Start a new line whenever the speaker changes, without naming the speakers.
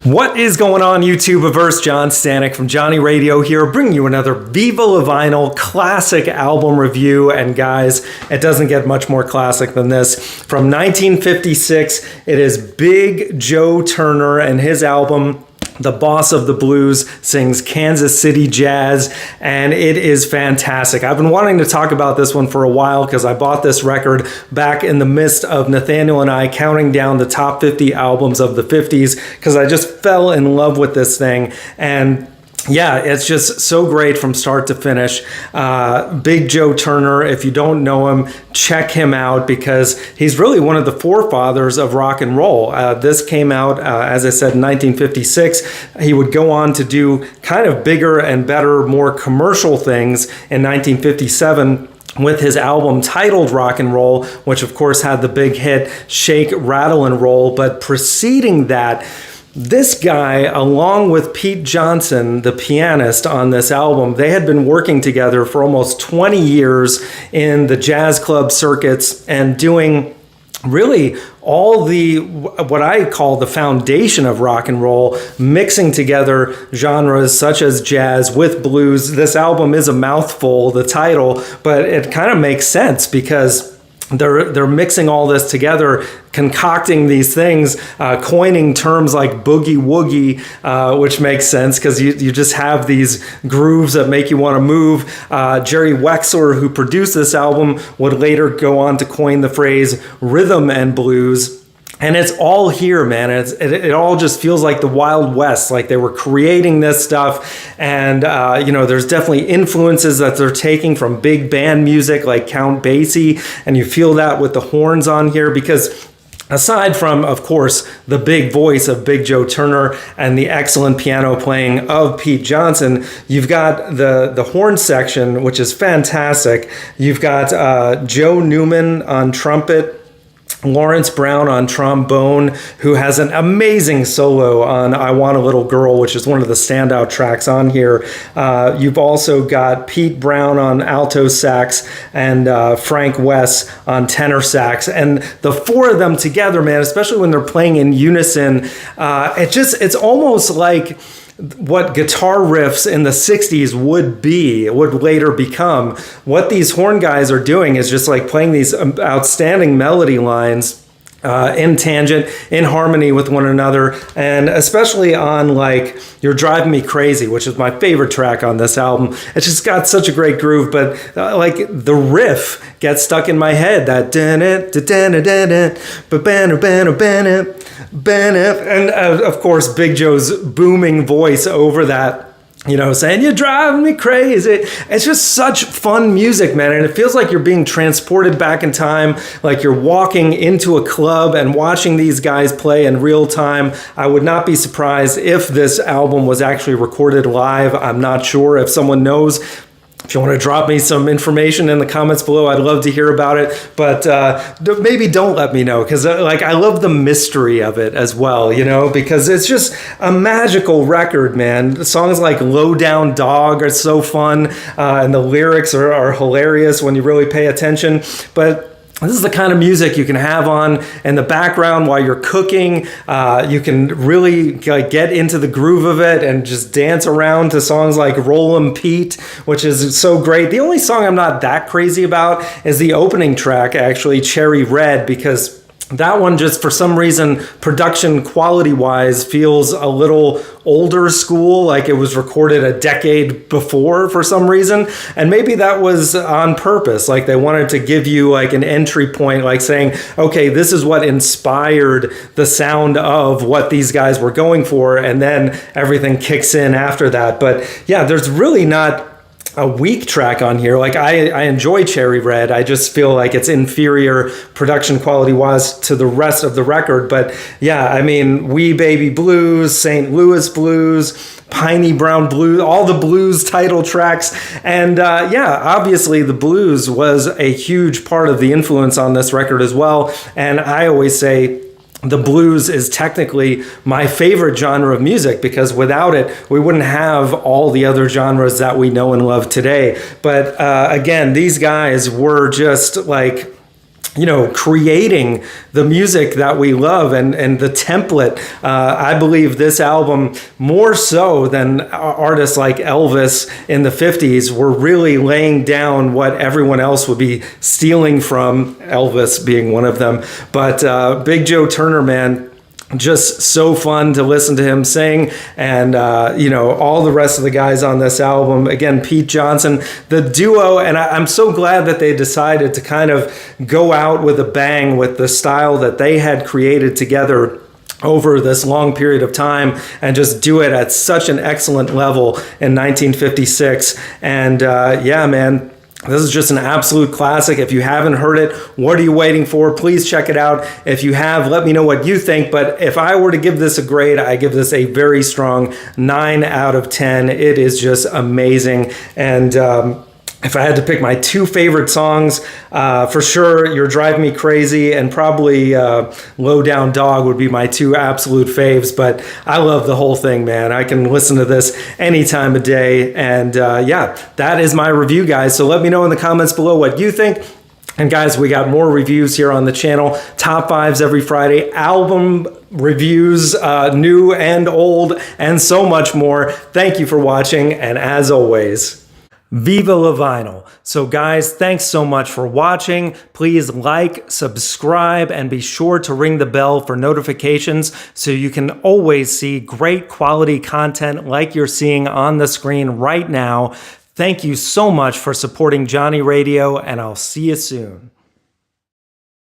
What is going on, YouTube-averse? John Stanek from Johnny Radio here, bringing you another Viva La Vinyl classic album review. And guys, it doesn't get much more classic than this. From 1956, it is Big Joe Turner and his album, The Boss of the Blues, sings Kansas City Jazz, and it is fantastic. I've been wanting to talk about this one for a while because I bought this record back in the midst of Nathaniel and I counting down the top 50 albums of the 50s because I just fell in love with this thing. And yeah, it's just so great from start to finish. Big Joe Turner, if you don't know him, check him out because he's really one of the forefathers of rock and roll. This came out, as I said, in 1956. He would go on to do kind of bigger and better, more commercial things in 1957. With his album titled Rock and Roll, which of course had the big hit Shake, Rattle, and Roll. But preceding that, this guy, along with Pete Johnson, the pianist on this album, they had been working together for almost 20 years in the jazz club circuits and doing really all the, what I call the foundation of rock and roll, mixing together genres such as jazz with blues. This album is a mouthful, the title, but it kind of makes sense because they're mixing all this together, concocting these things, coining terms like Boogie Woogie, which makes sense because you just have these grooves that make you want to move. Jerry Wexler, who produced this album, would later go on to coin the phrase rhythm and blues. And it's all here, man. It all just feels like the Wild West, like they were creating this stuff. And, there's definitely influences that they're taking from big band music like Count Basie. And you feel that with the horns on here because aside from, of course, the big voice of Big Joe Turner and the excellent piano playing of Pete Johnson, you've got the horn section, which is fantastic. You've got Joe Newman on trumpet, Lawrence Brown on trombone, who has an amazing solo on I Want a Little Girl, which is one of the standout tracks on here. You've also got Pete Brown on alto sax and Frank West on tenor sax. And the four of them together, man, especially when they're playing in unison, it's almost like what guitar riffs in the 60s would later become. What these horn guys are doing is just like playing these outstanding melody lines in tangent, in harmony with one another, and especially on like You're Driving Me Crazy, which is my favorite track on this album. It's just got such a great groove, but like the riff gets stuck in my head, that and of course Big Joe's booming voice over that, saying you're driving me crazy. It's just such fun music, man. And it feels like you're being transported back in time, like you're walking into a club and watching these guys play in real time. I would not be surprised if this album was actually recorded live. I'm not sure. If someone knows, if you want to drop me some information in the comments below, I'd love to hear about it. But maybe don't let me know because I love the mystery of it as well, because it's just a magical record, man. Songs like Low Down Dog are so fun and the lyrics are hilarious when you really pay attention. But this is the kind of music you can have on in the background while you're cooking. You can really get into the groove of it and just dance around to songs like Rollin' Pete, which is so great. The only song I'm not that crazy about is the opening track, actually, Cherry Red, because that one just for some reason production quality wise feels a little older school, like it was recorded a decade before for some reason. And maybe that was on purpose, like they wanted to give you like an entry point, like saying, okay, this is what inspired the sound of what these guys were going for, and then everything kicks in after that. But yeah, there's really not a weak track on here. Like I enjoy Cherry Red. I just feel like it's inferior production quality wise to the rest of the record. But yeah, I mean, Wee Baby Blues, St. Louis Blues, Piney Brown Blues, all the blues title tracks. And obviously the blues was a huge part of the influence on this record as well. And I always say the blues is technically my favorite genre of music because without it, we wouldn't have all the other genres that we know and love today. But again, these guys were just like creating the music that we love and the template. I believe this album, more so than artists like Elvis in the 50s, were really laying down what everyone else would be stealing from, Elvis being one of them. But Big Joe Turner, man, just so fun to listen to him sing, and all the rest of the guys on this album. Again, Pete Johnson, the duo, and I'm so glad that they decided to kind of go out with a bang with the style that they had created together over this long period of time, and just do it at such an excellent level in 1956. And yeah, man, this is just an absolute classic. If you haven't heard it, what are you waiting for? Please check it out. If you have, let me know what you think. But if I were to give this a grade, I give this a very strong 9 out of 10. It is just amazing. And if I had to pick my 2 favorite songs, for sure, You're Driving Me Crazy and probably Low Down Dog would be my 2 absolute faves. But I love the whole thing, man. I can listen to this any time of day. And yeah, that is my review, guys. So let me know in the comments below what you think. And guys, we got more reviews here on the channel. Top 5s every Friday, album reviews, new and old, and so much more. Thank you for watching. And as always, Viva La Vinyl. So guys, thanks so much for watching. Please like, subscribe, and be sure to ring the bell for notifications so you can always see great quality content like you're seeing on the screen right now. Thank you so much for supporting Johnny Radio, and I'll see you soon.